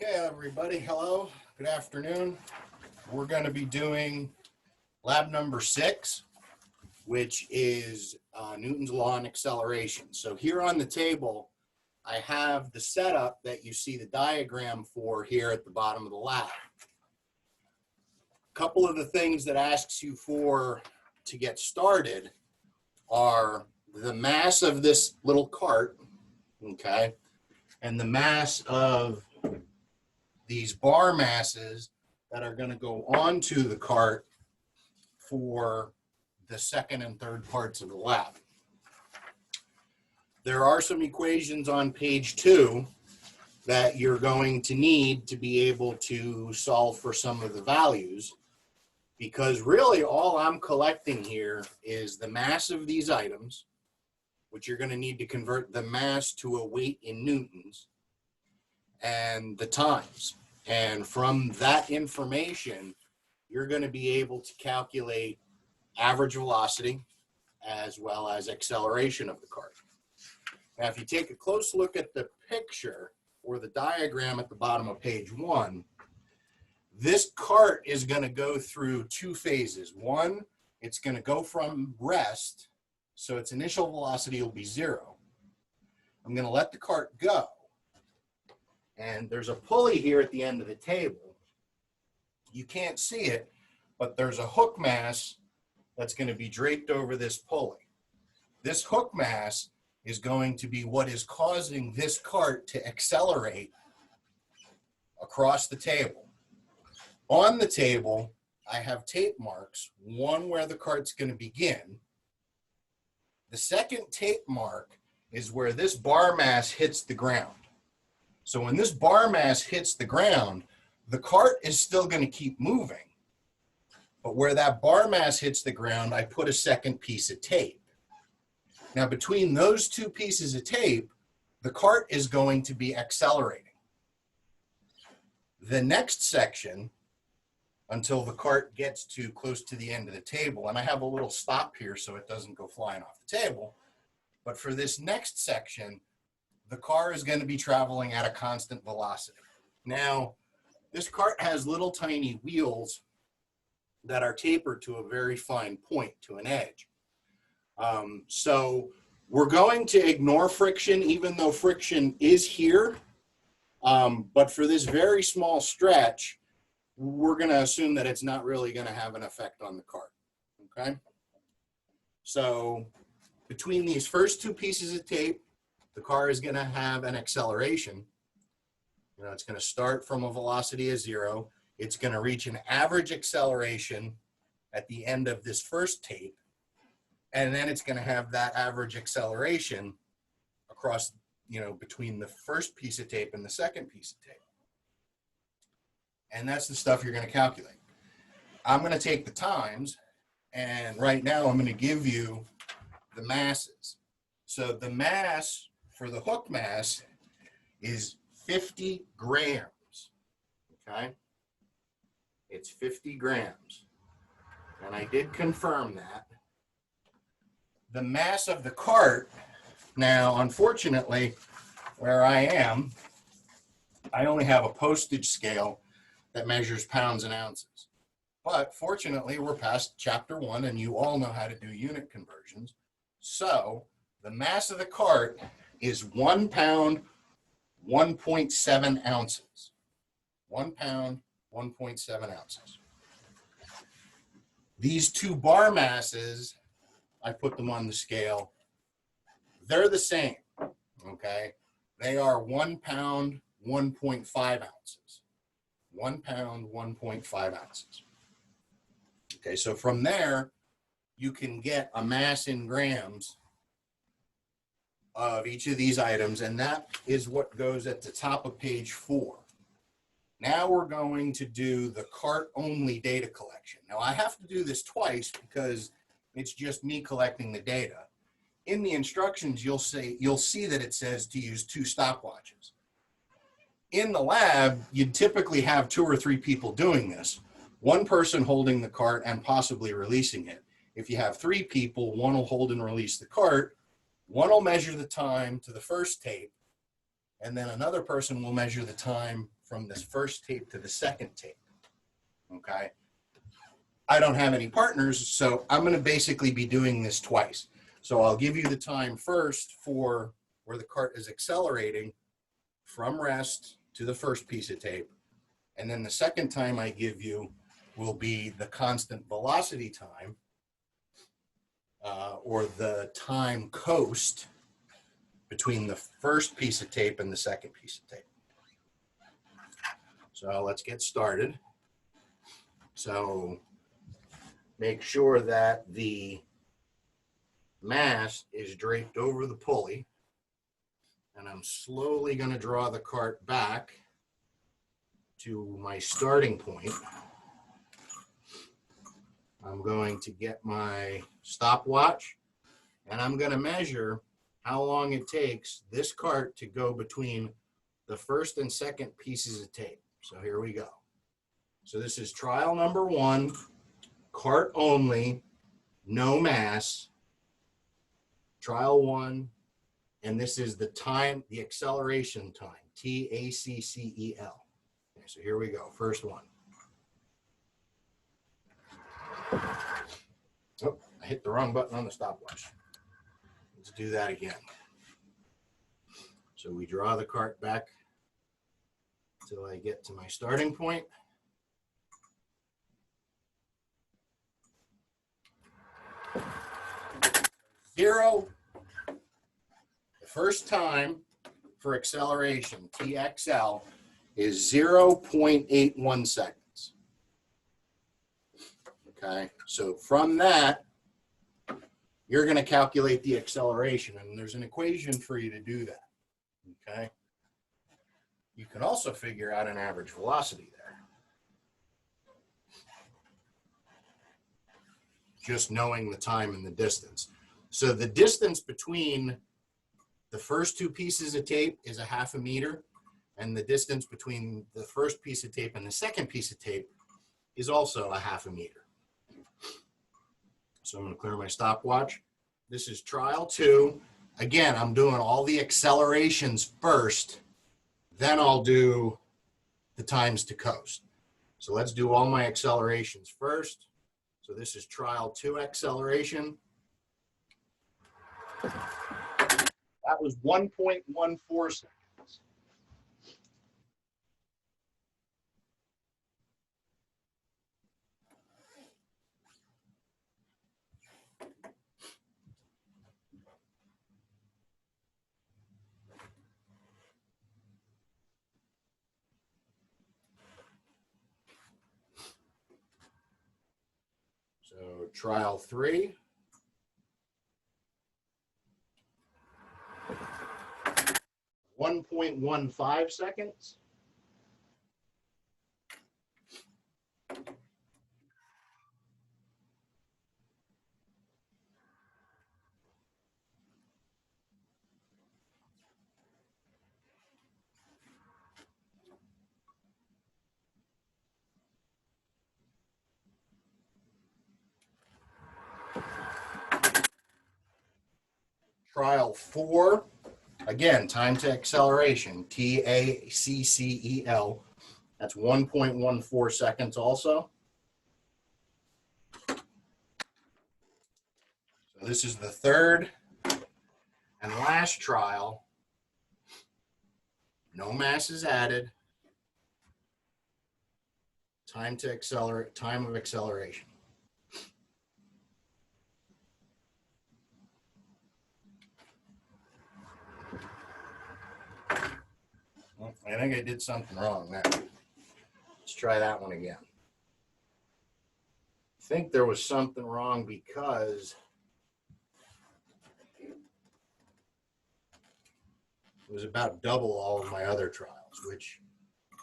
Okay, everybody, hello, good afternoon. We're going to be doing lab number 6, which is Newton's law and acceleration. So here on the table, I have the setup that you see the diagram for here at the bottom of the lab. A couple of the things that asks you for to get started are the mass of this little cart, okay, and the mass of these bar masses that are going to go onto the cart for the second and third parts of the lab. There are some equations on page 2 that you're going to need to be able to solve for some of the values, because really all I'm collecting here is the mass of these items, which you're going to need to convert the mass to a weight in newtons, and the times. And from that information, you're going to be able to calculate average velocity as well as acceleration of the cart. Now, if you take a close look at the picture or the diagram at the bottom of page 1, this cart is going to go through 2 phases. One, it's going to go from rest, so its initial velocity will be 0. I'm going to let the cart go. And there's a pulley here at the end of the table. You can't see it, but there's a hook mass that's going to be draped over this pulley. This hook mass is going to be what is causing this cart to accelerate across the table. On the table, I have tape marks, one where the cart's going to begin. The second tape mark is where this bar mass hits the ground. So when this bar mass hits the ground, the cart is still going to keep moving. But where that bar mass hits the ground, I put a second piece of tape. Now, between those 2 pieces of tape, the cart is going to be accelerating. The next section, until the cart gets to close to the end of the table, and I have a little stop here so it doesn't go flying off the table, but for this next section, the car is going to be traveling at a constant velocity. Now, this cart has little tiny wheels that are tapered to a very fine point, to an edge. So we're going to ignore friction, even though friction is here. But for this very small stretch, we're going to assume that it's not really going to have an effect on the cart. Okay? So between these first 2 pieces of tape, the car is going to have an acceleration. You know, it's going to start from a velocity of 0. It's going to reach an average acceleration at the end of this first tape. And then it's going to have that average acceleration across, you know, between the first piece of tape and the second piece of tape. And that's the stuff you're going to calculate. I'm going to take the times, and right now I'm going to give you the masses. So the mass for the hook mass is 50 grams, okay? It's 50 grams, and I did confirm that. The mass of the cart, now, unfortunately, where I am, I only have a postage scale that measures pounds and ounces. But fortunately, we're past chapter 1, and you all know how to do unit conversions. So the mass of the cart is 1 pound, 1.7 ounces. 1 pound, 1.7 ounces. These 2 bar masses, I put them on the scale. They're the same, okay? They are 1 pound, 1.5 ounces. 1 pound, 1.5 ounces. Okay, so from there, you can get a mass in grams of each of these items, and that is what goes at the top of page 4. Now we're going to do the cart-only data collection. Now I have to do this twice because it's just me collecting the data. In the instructions, you'll see that it says to use 2 stopwatches. In the lab, you'd typically have 2 or 3 people doing this. 1 person holding the cart and possibly releasing it. If you have 3 people, 1 will hold and release the cart, 1 will measure the time to the first tape, and then another person will measure the time from this first tape to the second tape. Okay. I don't have any partners, so I'm going to basically be doing this twice. So I'll give you the time first for where the cart is accelerating from rest to the first piece of tape. And then the second time I give you will be the constant velocity time, or the time coast between the first piece of tape and the second piece of tape. So let's get started. So make sure that the mast is draped over the pulley, and I'm slowly going to draw the cart back to my starting point. I'm going to get my stopwatch, and I'm going to measure how long it takes this cart to go between the first and second pieces of tape. So here we go. So this is trial number 1, cart only, no mass, trial 1, and this is the time, the acceleration time, TACCEL. Okay, so here we go, first one. Oh, I hit the wrong button on the stopwatch. Let's do that again. So we draw the cart back until I get to my starting point. Zero. The first time for acceleration, TXL, is 0.81 seconds. Okay, so from that, you're going to calculate the acceleration, and there's an equation for you to do that. Okay, you can also figure out an average velocity there, just knowing the time and the distance. So the distance between the first 2 pieces of tape is 1/2 meter, and the distance between the first piece of tape and the second piece of tape is also 1/2 meter. So I'm going to clear my stopwatch. This is trial 2. Again, I'm doing all the accelerations first, then I'll do the times to coast. So let's do all my accelerations first. So this is trial 2 acceleration. That was 1.14 seconds. So trial 3. .15 seconds. Trial 4, again, time to acceleration, TACCEL. That's 1.14 seconds also. So this is the third and last trial. No mass is added. Time to accelerate, time of acceleration. Well, I think I did something wrong there. Let's try that one again. I think there was something wrong because it was about double all of my other trials, which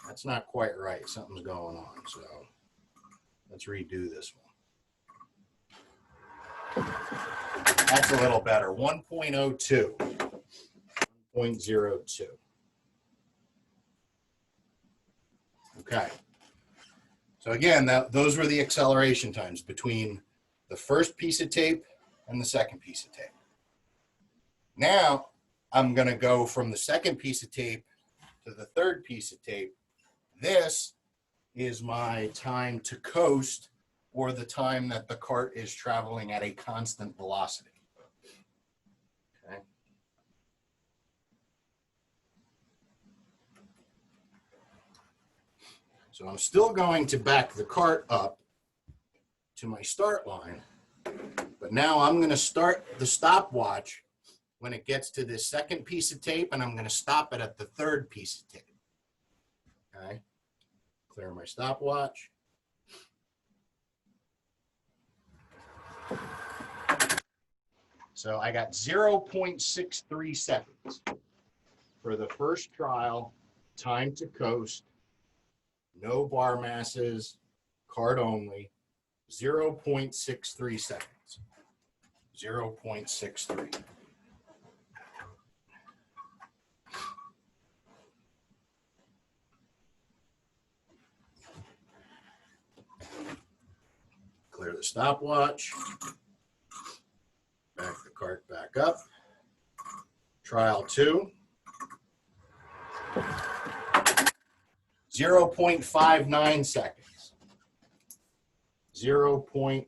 that's not quite right. Something's going on. So let's redo this one. That's a little better. 1.02. 1.02. Okay. So again, those were the acceleration times between the first piece of tape and the second piece of tape. Now, I'm going to go from the second piece of tape to the third piece of tape. This is my time to coast, or the time that the cart is traveling at a constant velocity. Okay. So I'm still going to back the cart up to my start line, but now I'm going to start the stopwatch when it gets to this second piece of tape, and I'm going to stop it at the third piece of tape. Okay. Clear my stopwatch. So I got 0.63 seconds for the first trial, time to coast, no bar masses, cart only, 0.63 seconds. 0.63. Clear the stopwatch. Back the cart back up. Trial 2. 0.59 seconds. 0.59.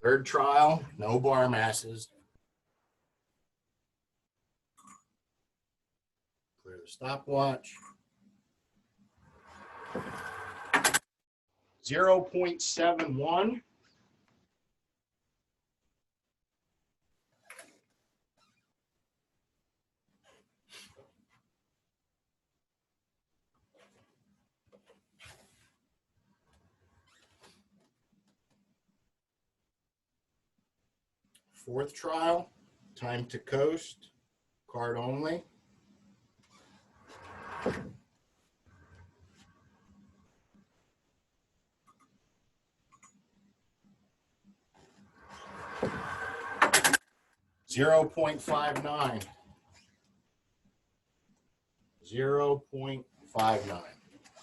Third trial, no bar masses. Clear the stopwatch. 0.71. Fourth trial, time to coast, cart only. $0.59. 0.59.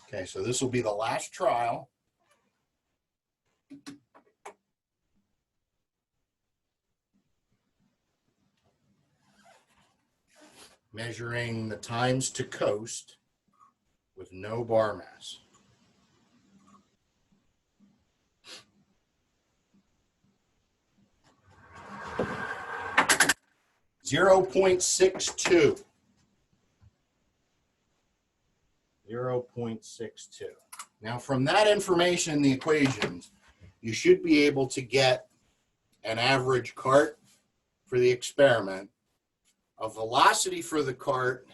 Okay, so this will be the last trial. Measuring the times to coast with no bar mass. .62. 0.62. Now, from that information in the equations, you should be able to get an average cart for the experiment. A velocity for the cart,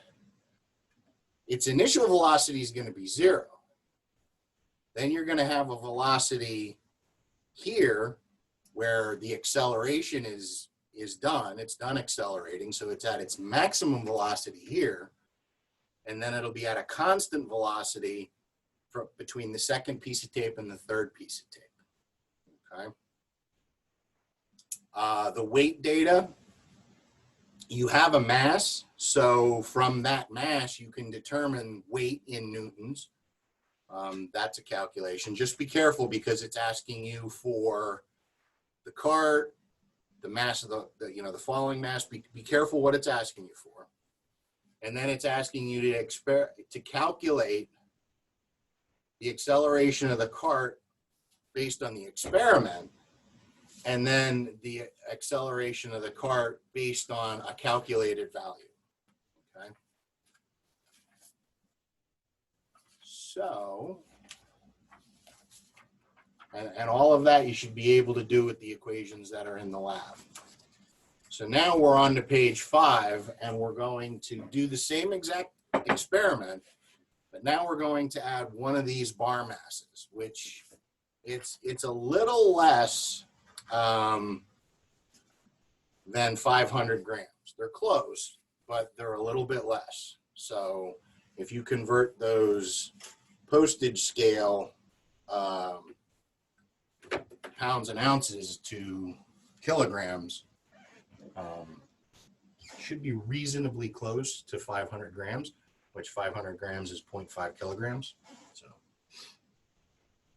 its initial velocity is going to be 0. Then you're going to have a velocity here where the acceleration is done. It's done accelerating, so it's at its maximum velocity here. And then it'll be at a constant velocity between the second piece of tape and the third piece of tape. Okay. The weight data, you have a mass, so from that mass you can determine weight in newtons. That's a calculation. Just be careful because it's asking you for the cart, the mass of the falling mass. Be careful what it's asking you for. And then it's asking you to calculate the acceleration of the cart based on the experiment, and then the acceleration of the cart based on a calculated value. Okay. So, and all of that you should be able to do with the equations that are in the lab. So now we're on to page 5, and we're going to do the same exact experiment, but now we're going to add one of these bar masses, which it's a little less than 500 grams. They're close, but they're a little bit less. So if you convert those postage scale pounds and ounces to kilograms, should be reasonably close to 500 grams, which 500 grams is 0.5 kilograms. So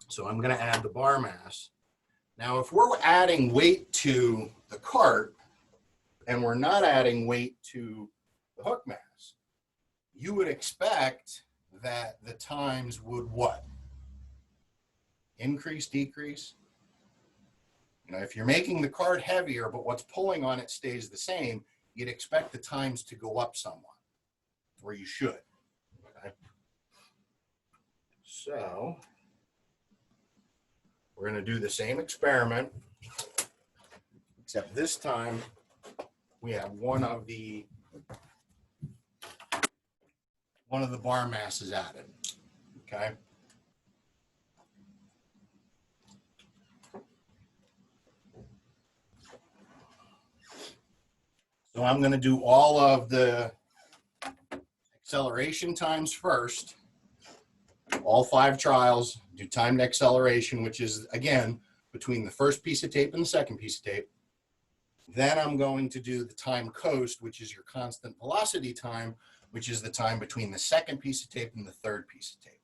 So I'm going to add the bar mass. Now, if we're adding weight to the cart and we're not adding weight to the hook mass, you would expect that the times would what? Increase, decrease? You know, if you're making the cart heavier, but what's pulling on it stays the same, you'd expect the times to go up somewhat, or you should. Okay? So we're going to do the same experiment, except this time we have one of the bar masses added. Okay. So I'm going to do all of the acceleration times first. All 5 trials, do timed acceleration, which is, again, between the first piece of tape and the second piece of tape. Then I'm going to do the time coast, which is your constant velocity time, which is the time between the second piece of tape and the third piece of tape.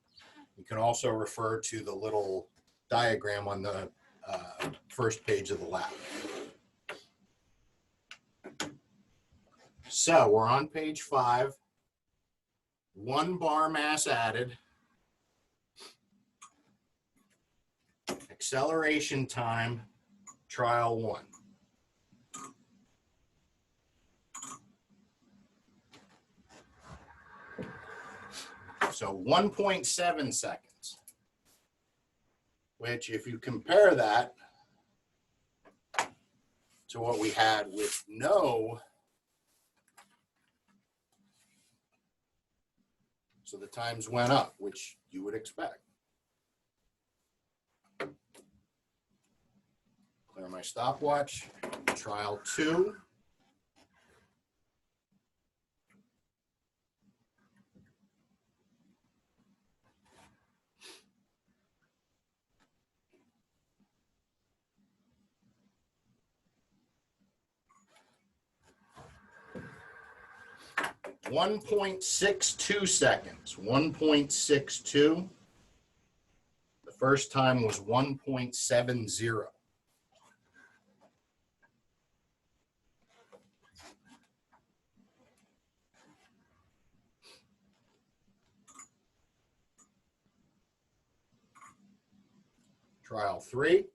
You can also refer to the little diagram on the first page of the lab. So we're on page 5. 1 bar mass added. Acceleration time, trial 1. So 1.7 seconds, which if you compare that to what we had with no, so the times went up, which you would expect. Clear my stopwatch, trial 2. .62 seconds, 1.62. The first time was 1.70. Trial 3.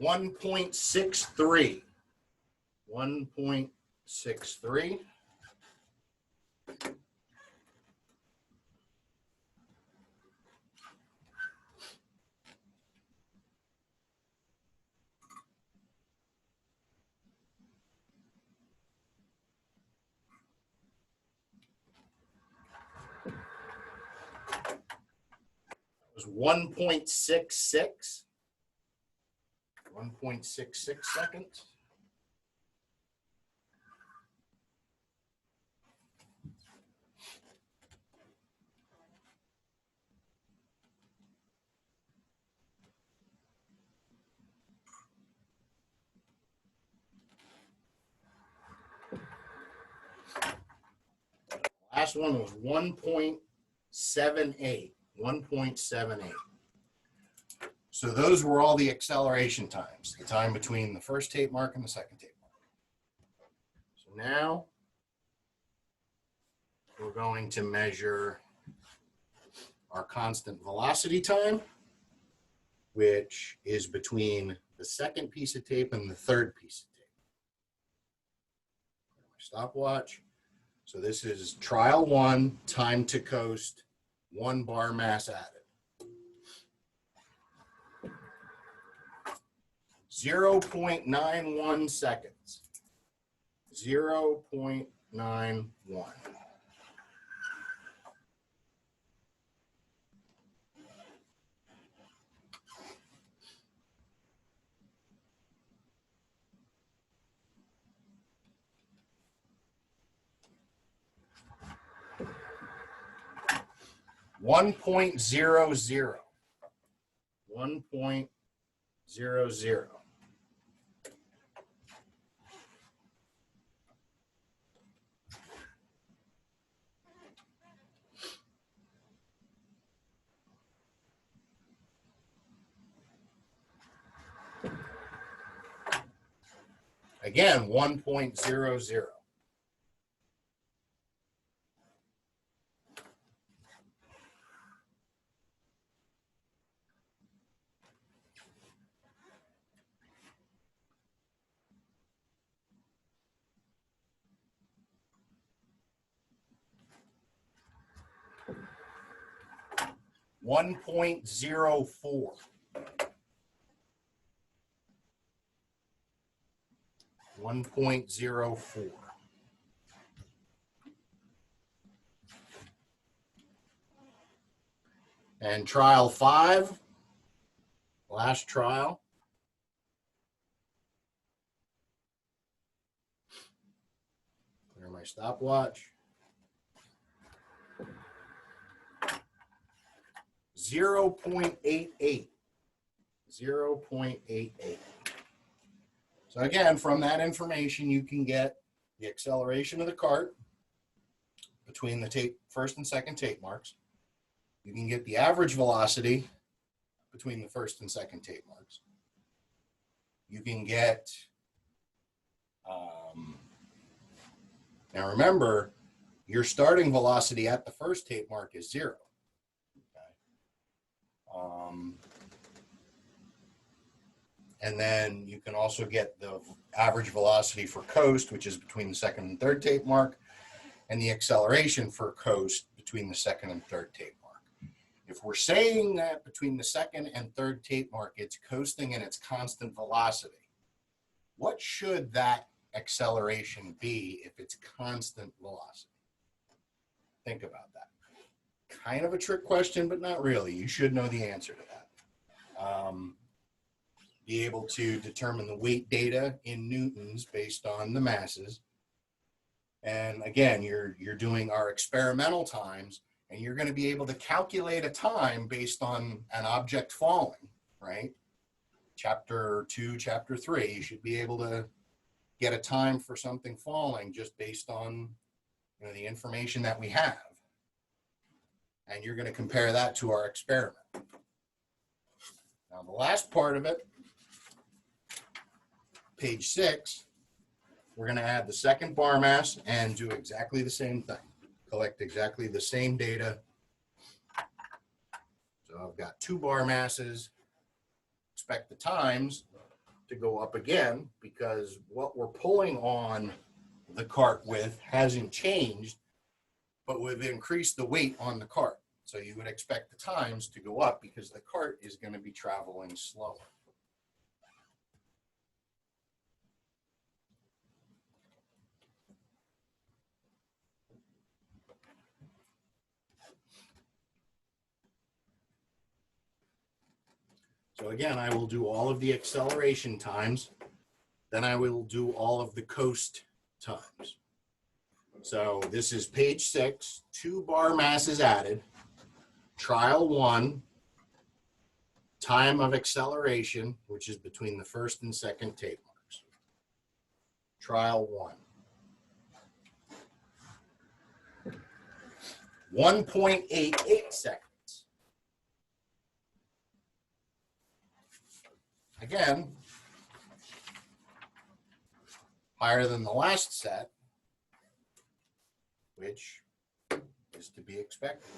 .63. 1.63. It was 1.66. 1.66 seconds. Last one was 1.78. 1.78. So those were all the acceleration times, the time between the first tape mark and the second tape mark. So now we're going to measure our constant velocity time, which is between the second piece of tape and the third piece of tape. Stopwatch. So this is trial 1, time to coast, 1 bar mass added. 0.91 seconds. 0.91. .00. 1.00. Again, 1.00. One 1.04. 1.04. And trial 5, last trial. Clear my stopwatch. 0.88. 0.88. So again, from that information, you can get the acceleration of the cart between the first and second tape marks. You can get the average velocity between the first and second tape marks. You can get, now remember, your starting velocity at the first tape mark is 0. And then you can also get the average velocity for coast, which is between the second and third tape mark, and the acceleration for coast between the second and third tape mark. If we're saying that between the second and third tape mark, it's coasting and it's constant velocity, what should that acceleration be if it's constant velocity? Think about that. Kind of a trick question, but not really. You should know the answer to that. Be able to determine the weight data in newtons based on the masses. And again, you're doing our experimental times, and you're going to be able to calculate a time based on an object falling, right? Chapter 2, chapter 3, you should be able to get a time for something falling just based on, you know, the information that we have. And you're going to compare that to our experiment. Now, the last part of it, page 6, we're going to add the second bar mass and do exactly the same thing. Collect exactly the same data. So I've got 2 bar masses. Expect the times to go up again because what we're pulling on the cart with hasn't changed, but we've increased the weight on the cart. So you would expect the times to go up because the cart is going to be traveling slower. So again, I will do all of the acceleration times, then I will do all of the coast times. So this is page 6, 2 bar masses added, trial 1, time of acceleration, which is between the first and second tape marks. Trial 1. 1.88 seconds. Again, higher than the last set, which is to be expected.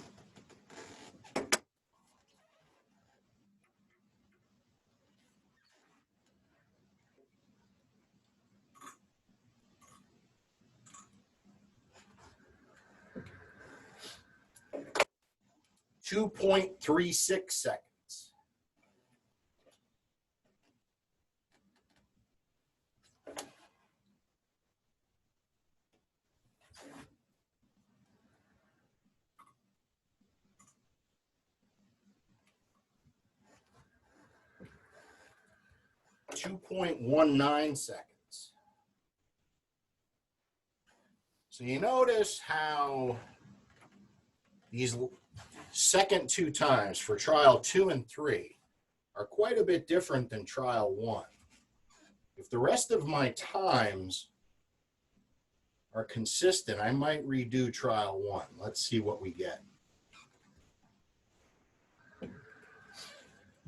.36 seconds. .19 seconds. So you notice how these second 2 times for trial 2 and 3 are quite a bit different than trial 1. If the rest of my times are consistent, I might redo trial 1. Let's see what we get.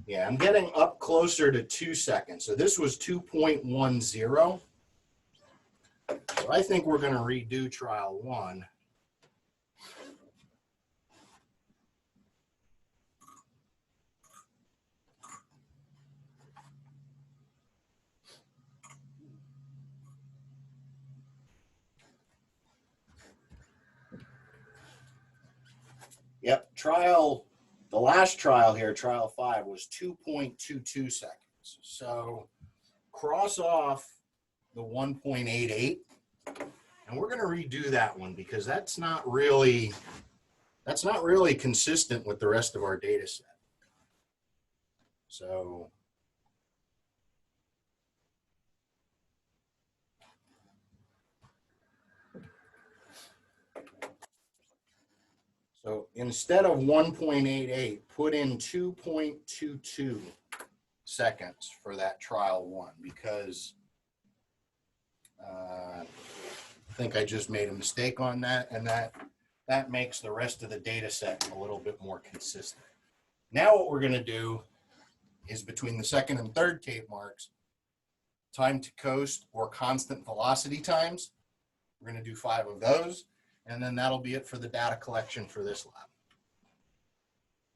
Yeah, I'm getting up closer to 2 seconds. So this was 2.10. So I think we're going to redo trial 1. Yep, the last trial here, trial 5, was 2.22 seconds. So cross off the 1.88, and we're going to redo that one because that's not really consistent with the rest of our data set. So instead of 1.88, put in 2.22 seconds for that trial 1 because I think I just made a mistake on that, and that makes the rest of the data set a little bit more consistent. Now what we're going to do is between the second and third tape marks, time to coast or constant velocity times. We're going to do 5 of those, and then that'll be it for the data collection for this lab.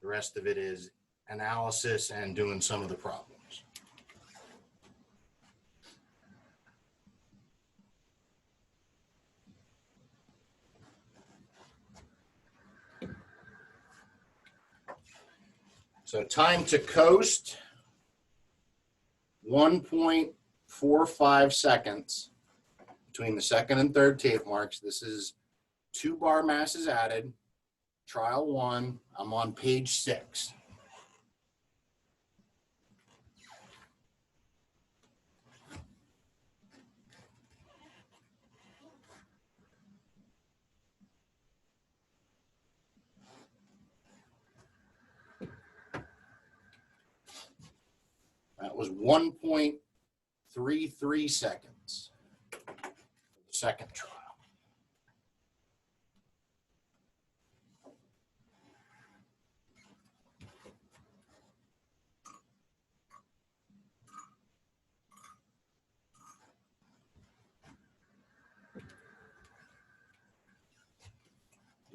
The rest of it is analysis and doing some of the problems. So time to coast, 1.45 seconds between the second and third tape marks. This is 2 bar masses added, trial 1. I'm on page 6. That was 1.33 seconds for the second trial.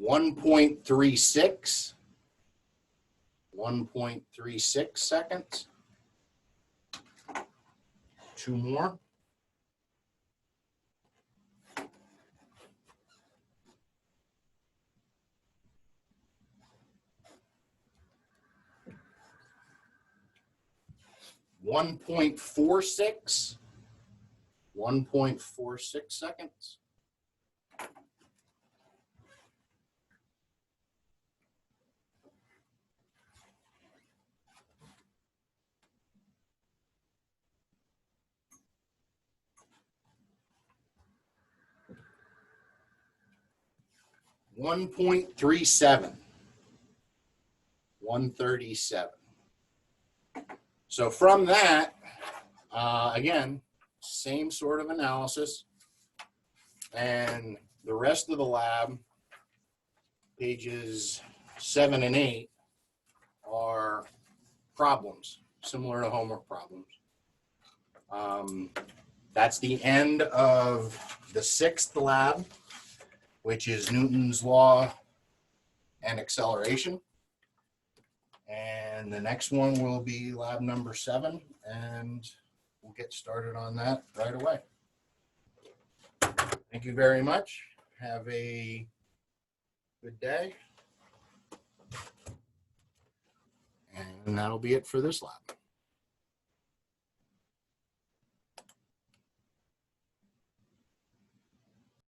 .36 seconds. 2 more. .46 seconds. 1.37. 137. So from that, again, same sort of analysis. And the rest of the lab, pages 7 and 8, are problems, similar to homework problems. That's the end of the 6th lab, which is Newton's law and acceleration. And the next one will be lab number 7, and we'll get started on that right away. Thank you very much. Have a good day. And that'll be it for this lab.